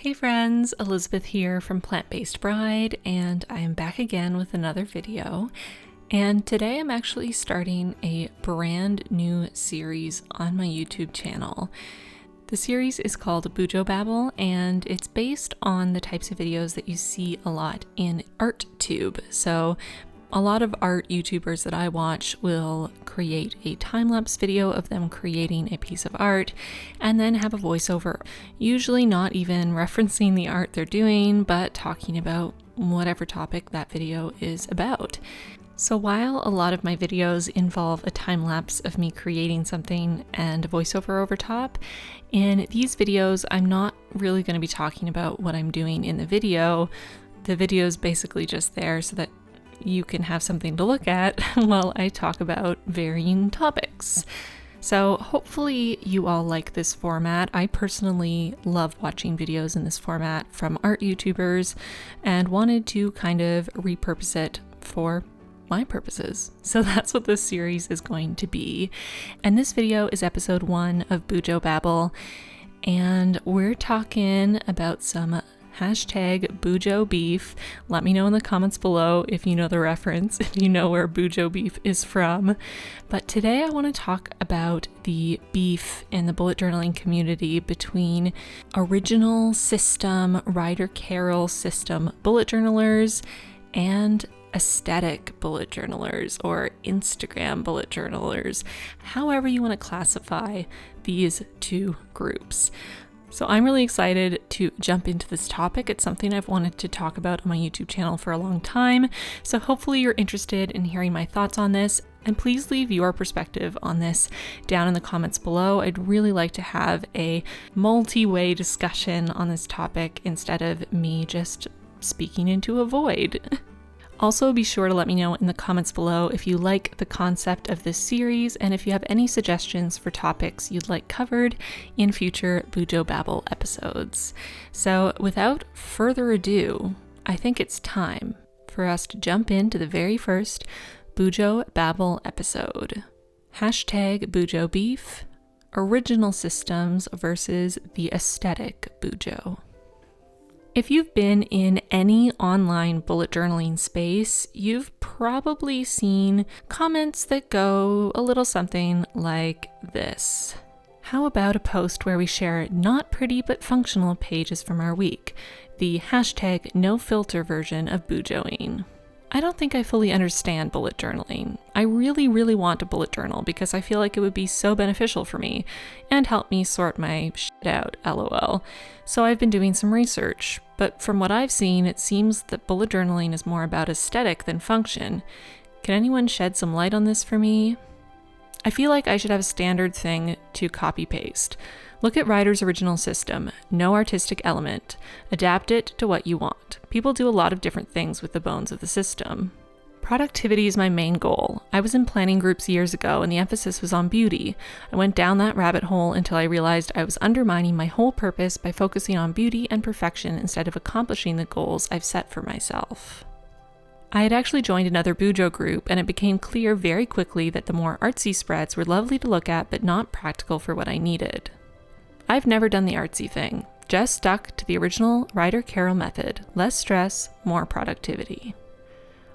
Hey friends, Elizabeth here from Plant-Based Bride, and I am back again with another video. And today I'm actually starting a brand new series on my YouTube channel. The series is called BuJo Babble, and it's based on the types of videos that you see a lot in ArtTube. So a lot of art YouTubers that I watch will create a time-lapse video of them creating a piece of art and then have a voiceover, usually not even referencing the art they're doing, but talking about whatever topic that video is about. So while a lot of my videos involve a time-lapse of me creating something and a voiceover over top, in these videos I'm not really going to be talking about what I'm doing in the video. The video is basically just there so that you can have something to look at while I talk about varying topics. So hopefully you all like this format. I personally love watching videos in this format from art YouTubers and wanted to kind of repurpose it for my purposes. So that's what this series is going to be. And this video is episode 1 of BuJo Babble, and we're talking about some hashtag BuJo beef. Let me know in the comments below if you know the reference, if you know where BuJo beef is from. But today I want to talk about the beef in the bullet journaling community between original system, Ryder Carroll system bullet journalers and aesthetic bullet journalers or Instagram bullet journalers, however you want to classify these two groups. So I'm really excited to jump into this topic. It's something I've wanted to talk about on my YouTube channel for a long time. So hopefully you're interested in hearing my thoughts on this, and please leave your perspective on this down in the comments below. I'd really like to have a multi-way discussion on this topic instead of me just speaking into a void. Also, be sure to let me know in the comments below if you like the concept of this series and if you have any suggestions for topics you'd like covered in future BuJo Babble episodes. So without further ado, I think it's time for us to jump into the very first BuJo Babble episode. Hashtag BuJo beef, original systems versus the aesthetic BuJo. If you've been in any online bullet journaling space, you've probably seen comments that go a little something like this. How about a post where we share not pretty but functional pages from our week? The hashtag no filter version of BuJoing. I don't think I fully understand bullet journaling. I really want to bullet journal because I feel like it would be so beneficial for me and help me sort my shit out, lol. So I've been doing some research, but from what I've seen, it seems that bullet journaling is more about aesthetic than function. Can anyone shed some light on this for me? I feel like I should have a standard thing to copy paste. Look at Ryder's original system, no artistic element. Adapt it to what you want. People do a lot of different things with the bones of the system. Productivity is my main goal. I was in planning groups years ago and the emphasis was on beauty. I went down that rabbit hole until I realized I was undermining my whole purpose by focusing on beauty and perfection instead of accomplishing the goals I've set for myself. I had actually joined another BuJo group, and it became clear very quickly that the more artsy spreads were lovely to look at but not practical for what I needed. I've never done the artsy thing, just stuck to the original Ryder Carroll method, less stress, more productivity.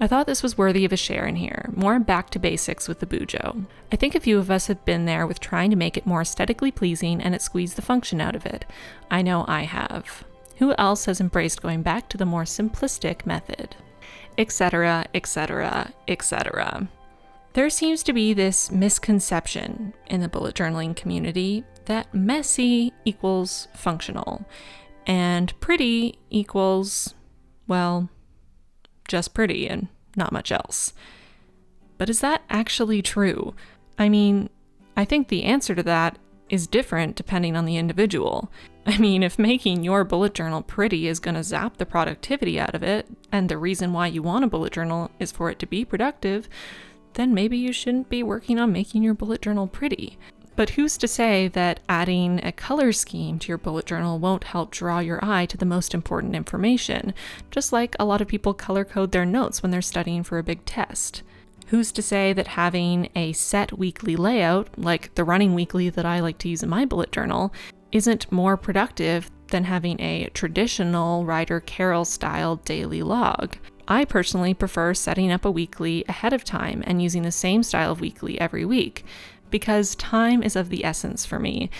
I thought this was worthy of a share in here, more back to basics with the BuJo. I think a few of us have been there with trying to make it more aesthetically pleasing and it squeezed the function out of it. I know I have. Who else has embraced going back to the more simplistic method? Etc., etc., etc. There seems to be this misconception in the bullet journaling community that messy equals functional, and pretty equals, well, just pretty and not much else. But is that actually true? I mean, I think the answer to that is different depending on the individual. I mean, if making your bullet journal pretty is going to zap the productivity out of it, and the reason why you want a bullet journal is for it to be productive, then maybe you shouldn't be working on making your bullet journal pretty. But who's to say that adding a color scheme to your bullet journal won't help draw your eye to the most important information, just like a lot of people color code their notes when they're studying for a big test. Who's to say that having a set weekly layout, like the running weekly that I like to use in my bullet journal, isn't more productive than having a traditional Ryder Carroll style daily log. I personally prefer setting up a weekly ahead of time and using the same style of weekly every week because time is of the essence for me.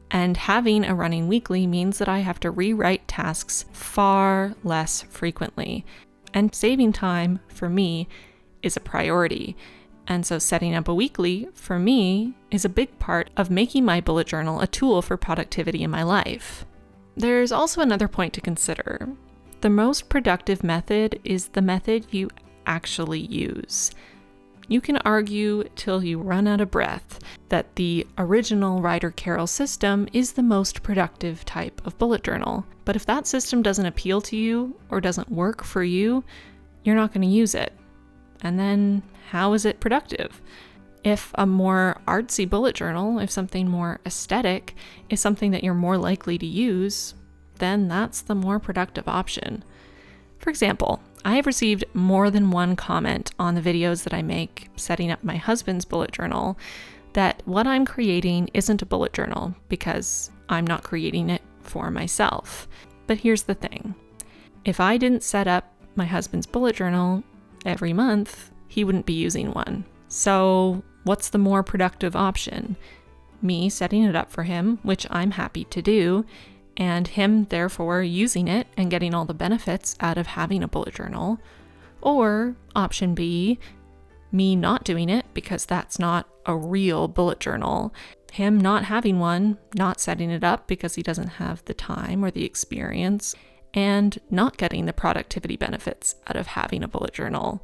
And having a running weekly means that I have to rewrite tasks far less frequently. And saving time for me is a priority. And so setting up a weekly for me is a big part of making my bullet journal a tool for productivity in my life. There's also another point to consider. The most productive method is the method you actually use. You can argue till you run out of breath that the original Ryder Carroll system is the most productive type of bullet journal. But if that system doesn't appeal to you or doesn't work for you, you're not going to use it. And then how is it productive? If a more artsy bullet journal, if something more aesthetic is something that you're more likely to use, then that's the more productive option. For example, I have received more than one comment on the videos that I make setting up my husband's bullet journal that what I'm creating isn't a bullet journal because I'm not creating it for myself. But here's the thing. If I didn't set up my husband's bullet journal every month, he wouldn't be using one. So what's the more productive option? Me setting it up for him, which I'm happy to do, and him therefore using it and getting all the benefits out of having a bullet journal. Or option B, me not doing it because that's not a real bullet journal, him not having one, not setting it up because he doesn't have the time or the experience, and not getting the productivity benefits out of having a bullet journal.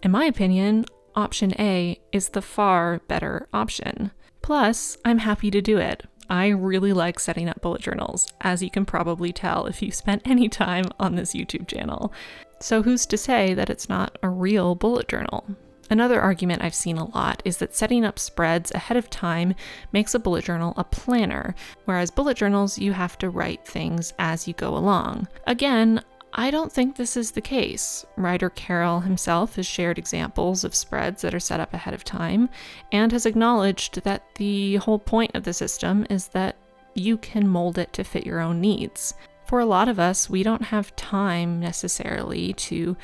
In my opinion, option A is the far better option. Plus, I'm happy to do it. I really like setting up bullet journals, as you can probably tell if you spent any time on this YouTube channel. So who's to say that it's not a real bullet journal? Another argument I've seen a lot is that setting up spreads ahead of time makes a bullet journal a planner, whereas bullet journals, you have to write things as you go along. Again, I don't think this is the case. Ryder Carroll himself has shared examples of spreads that are set up ahead of time and has acknowledged that the whole point of the system is that you can mold it to fit your own needs. For a lot of us, we don't have time necessarily to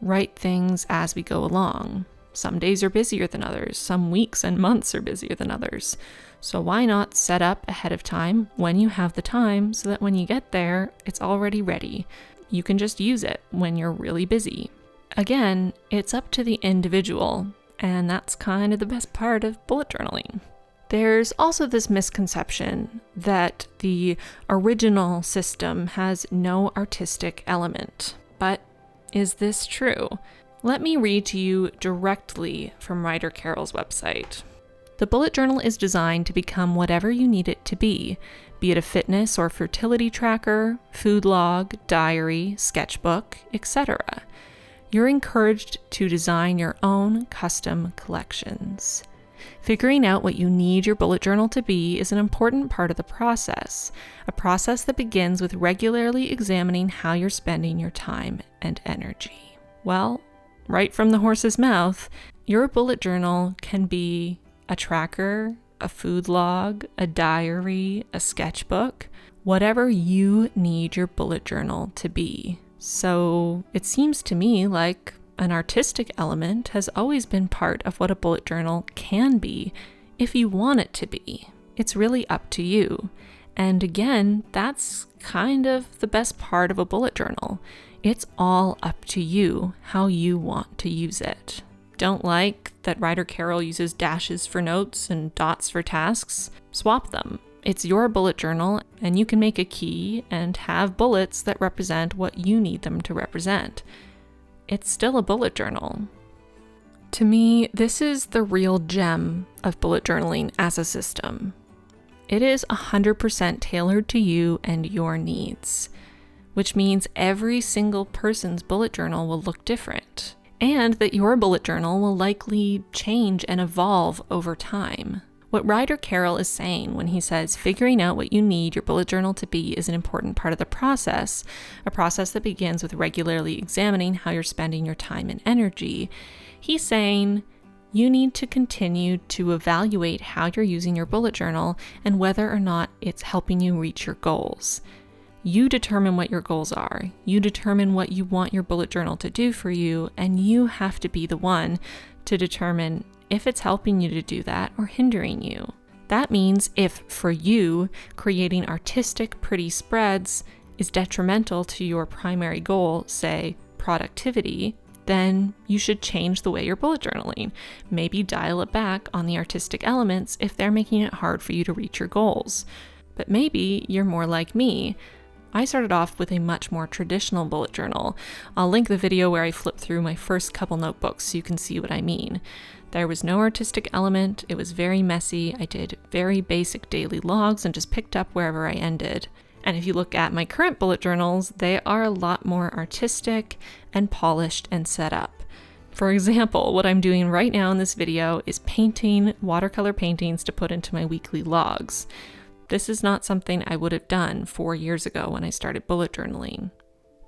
write things as we go along. Some days are busier than others. Some weeks and months are busier than others. So why not set up ahead of time when you have the time so that when you get there, it's already ready. You can just use it when you're really busy. Again, it's up to the individual, and that's kind of the best part of bullet journaling. There's also this misconception that the original system has no artistic element. But is this true? Let me read to you directly from Ryder Carroll's website. The bullet journal is designed to become whatever you need it to be it a fitness or fertility tracker, food log, diary, sketchbook, etc. You're encouraged to design your own custom collections. Figuring out what you need your bullet journal to be is an important part of the process, a process that begins with regularly examining how you're spending your time and energy. Well, right from the horse's mouth, your bullet journal can be a tracker, a food log, a diary, a sketchbook, whatever you need your bullet journal to be. So it seems to me like an artistic element has always been part of what a bullet journal can be if you want it to be. It's really up to you. And again, that's kind of the best part of a bullet journal. It's all up to you how you want to use it. Don't like that Ryder Carroll uses dashes for notes and dots for tasks? Swap them. It's your bullet journal, and you can make a key and have bullets that represent what you need them to represent. It's still a bullet journal. To me, this is the real gem of bullet journaling as a system. It is 100% tailored to you and your needs, which means every single person's bullet journal will look different, and that your bullet journal will likely change and evolve over time. What Ryder Carroll is saying when he says figuring out what you need your bullet journal to be is an important part of the process, a process that begins with regularly examining how you're spending your time and energy, he's saying you need to continue to evaluate how you're using your bullet journal and whether or not it's helping you reach your goals. You determine what your goals are. You determine what you want your bullet journal to do for you, and you have to be the one to determine if it's helping you to do that or hindering you. That means if, for you, creating artistic, pretty spreads is detrimental to your primary goal, say productivity, then you should change the way you're bullet journaling. Maybe dial it back on the artistic elements if they're making it hard for you to reach your goals. But maybe you're more like me. I started off with a much more traditional bullet journal. I'll link the video where I flipped through my first couple notebooks so you can see what I mean. There was no artistic element, it was very messy, I did very basic daily logs and just picked up wherever I ended. And if you look at my current bullet journals, they are a lot more artistic and polished and set up. For example, what I'm doing right now in this video is painting watercolor paintings to put into my weekly logs. This is not something I would have done 4 years ago when I started bullet journaling,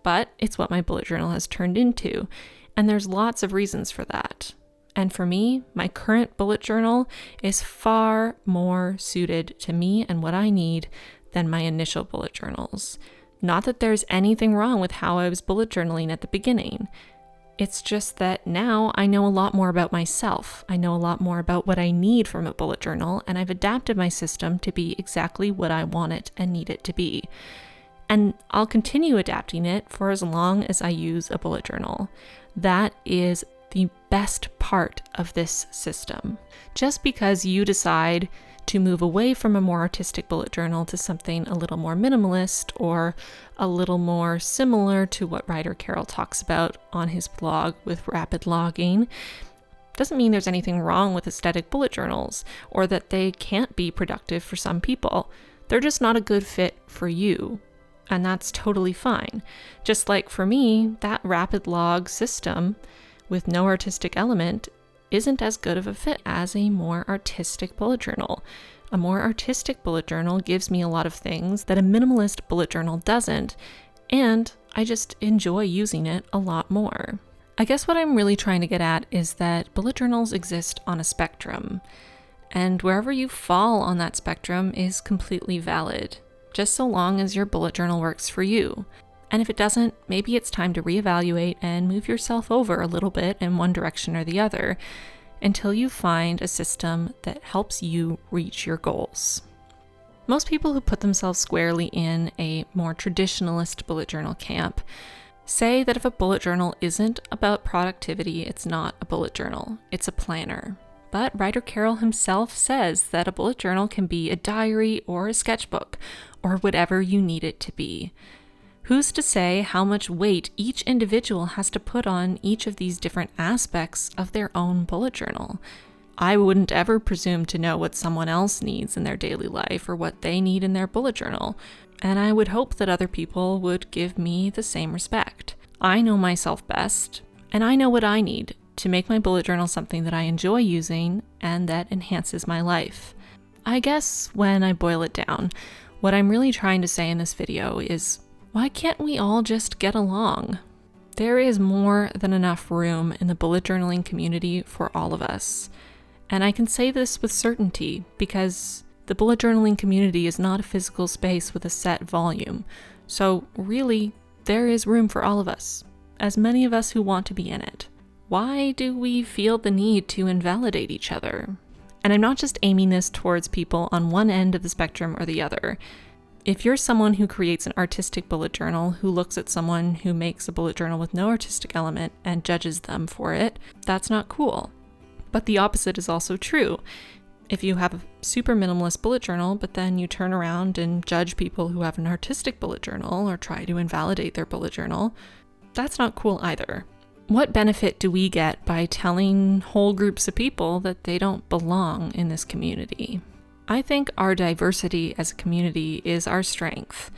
but it's what my bullet journal has turned into, and there's lots of reasons for that. And for me, my current bullet journal is far more suited to me and what I need than my initial bullet journals. Not that there's anything wrong with how I was bullet journaling at the beginning. It's just that now I know a lot more about myself. I know a lot more about what I need from a bullet journal, and I've adapted my system to be exactly what I want it and need it to be. And I'll continue adapting it for as long as I use a bullet journal. That is the best part of this system. Just because you decide to move away from a more artistic bullet journal to something a little more minimalist or a little more similar to what Ryder Carroll talks about on his blog with rapid logging, doesn't mean there's anything wrong with aesthetic bullet journals or that they can't be productive for some people. They're just not a good fit for you. And that's totally fine. Just like for me, that rapid log system with no artistic element isn't as good of a fit as a more artistic bullet journal. A more artistic bullet journal gives me a lot of things that a minimalist bullet journal doesn't, and I just enjoy using it a lot more. I guess what I'm really trying to get at is that bullet journals exist on a spectrum, and wherever you fall on that spectrum is completely valid, just so long as your bullet journal works for you. And if it doesn't, maybe it's time to reevaluate and move yourself over a little bit in one direction or the other until you find a system that helps you reach your goals. Most people who put themselves squarely in a more traditionalist bullet journal camp say that if a bullet journal isn't about productivity, it's not a bullet journal, it's a planner. But Ryder Carroll himself says that a bullet journal can be a diary or a sketchbook or whatever you need it to be. Who's to say how much weight each individual has to put on each of these different aspects of their own bullet journal? I wouldn't ever presume to know what someone else needs in their daily life or what they need in their bullet journal, and I would hope that other people would give me the same respect. I know myself best, and I know what I need to make my bullet journal something that I enjoy using and that enhances my life. I guess when I boil it down, what I'm really trying to say in this video is, why can't we all just get along? There is more than enough room in the bullet journaling community for all of us. And I can say this with certainty because the bullet journaling community is not a physical space with a set volume. So really, there is room for all of us, as many of us who want to be in it. Why do we feel the need to invalidate each other? And I'm not just aiming this towards people on one end of the spectrum or the other. If you're someone who creates an artistic bullet journal, who looks at someone who makes a bullet journal with no artistic element and judges them for it, that's not cool. But the opposite is also true. If you have a super minimalist bullet journal, but then you turn around and judge people who have an artistic bullet journal or try to invalidate their bullet journal, that's not cool either. What benefit do we get by telling whole groups of people that they don't belong in this community? I think our diversity as a community is our strength.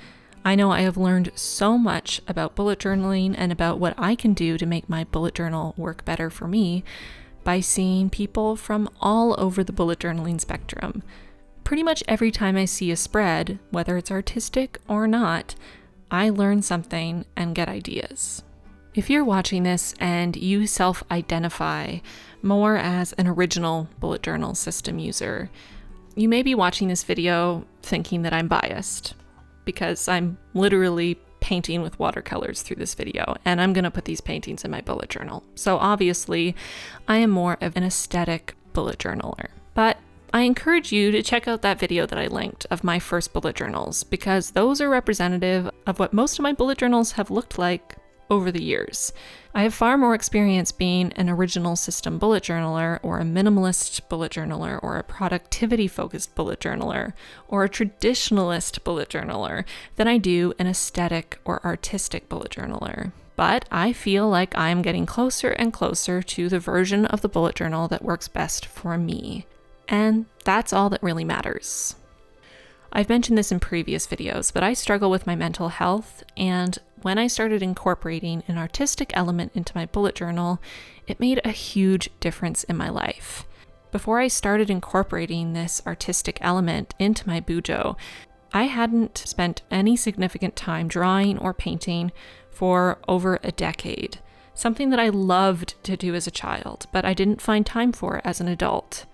I know I have learned so much about bullet journaling and about what I can do to make my bullet journal work better for me by seeing people from all over the bullet journaling spectrum. Pretty much every time I see a spread, whether it's artistic or not, I learn something and get ideas. If you're watching this and you self-identify more as an original bullet journal system user, you may be watching this video thinking that I'm biased. because I'm literally painting with watercolors through this video, and I'm going to put these paintings in my bullet journal. So obviously, I am more of an aesthetic bullet journaler. But I encourage you to check out that video that I linked of my first bullet journals, because those are representative of what most of my bullet journals have looked like over the years. I have far more experience being an original system bullet journaler, or a minimalist bullet journaler, or a productivity-focused bullet journaler, or a traditionalist bullet journaler than I do an aesthetic or artistic bullet journaler. But I feel like I'm getting closer and closer to the version of the bullet journal that works best for me. And that's all that really matters. I've mentioned this in previous videos, but I struggle with my mental health, and when I started incorporating an artistic element into my bullet journal, it made a huge difference in my life. Before I started incorporating this artistic element into my BuJo, I hadn't spent any significant time drawing or painting for over a decade, something that I loved to do as a child, but I didn't find time for as an adult.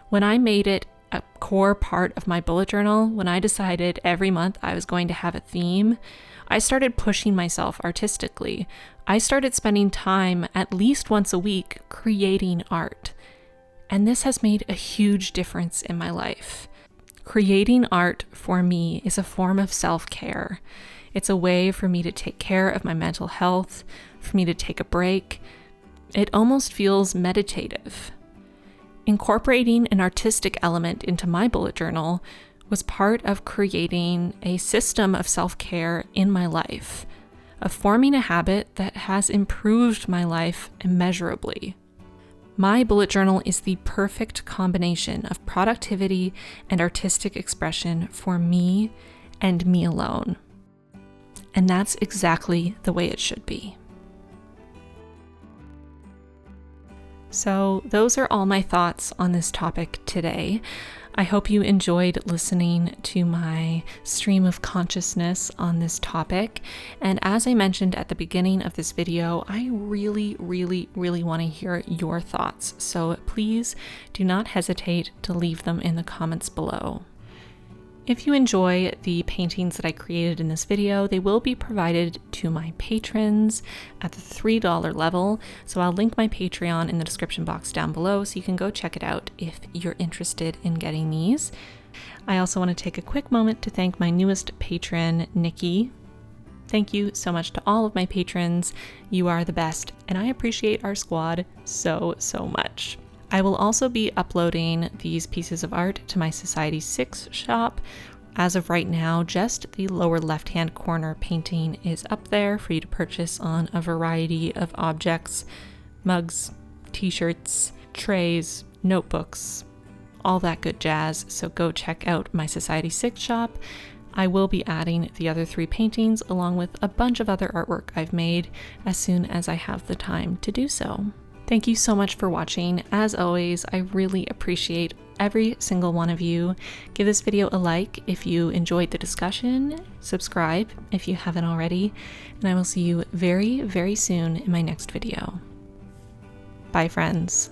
When I made it a core part of my bullet journal, when I decided every month I was going to have a theme, I started pushing myself artistically. I started spending time at least once a week creating art. And this has made a huge difference in my life. Creating art for me is a form of self-care. It's a way for me to take care of my mental health, for me to take a break. It almost feels meditative. Incorporating an artistic element into my bullet journal was part of creating a system of self-care in my life, of forming a habit that has improved my life immeasurably. My bullet journal is the perfect combination of productivity and artistic expression for me and me alone. And that's exactly the way it should be. So those are all my thoughts on this topic today. I hope you enjoyed listening to my stream of consciousness on this topic. And as I mentioned at the beginning of this video, I really want to hear your thoughts. So please do not hesitate to leave them in the comments below. If you enjoy the paintings that I created in this video, they will be provided to my patrons at the $3 level. So I'll link my Patreon in the description box down below so you can go check it out if you're interested in getting these. I also want to take a quick moment to thank my newest patron, Nikki. Thank you so much to all of my patrons. You are the best, and I appreciate our squad so much. I will also be uploading these pieces of art to my Society 6 shop. As of right now, just the lower left-hand corner painting is up there for you to purchase on a variety of objects, mugs, t-shirts, trays, notebooks, all that good jazz. So go check out my Society 6 shop. I will be adding the other 3 paintings along with a bunch of other artwork I've made as soon as I have the time to do so. Thank you so much for watching. As always, I really appreciate every single one of you. Give this video a like if you enjoyed the discussion, subscribe if you haven't already, and I will see you very soon in my next video. Bye, friends.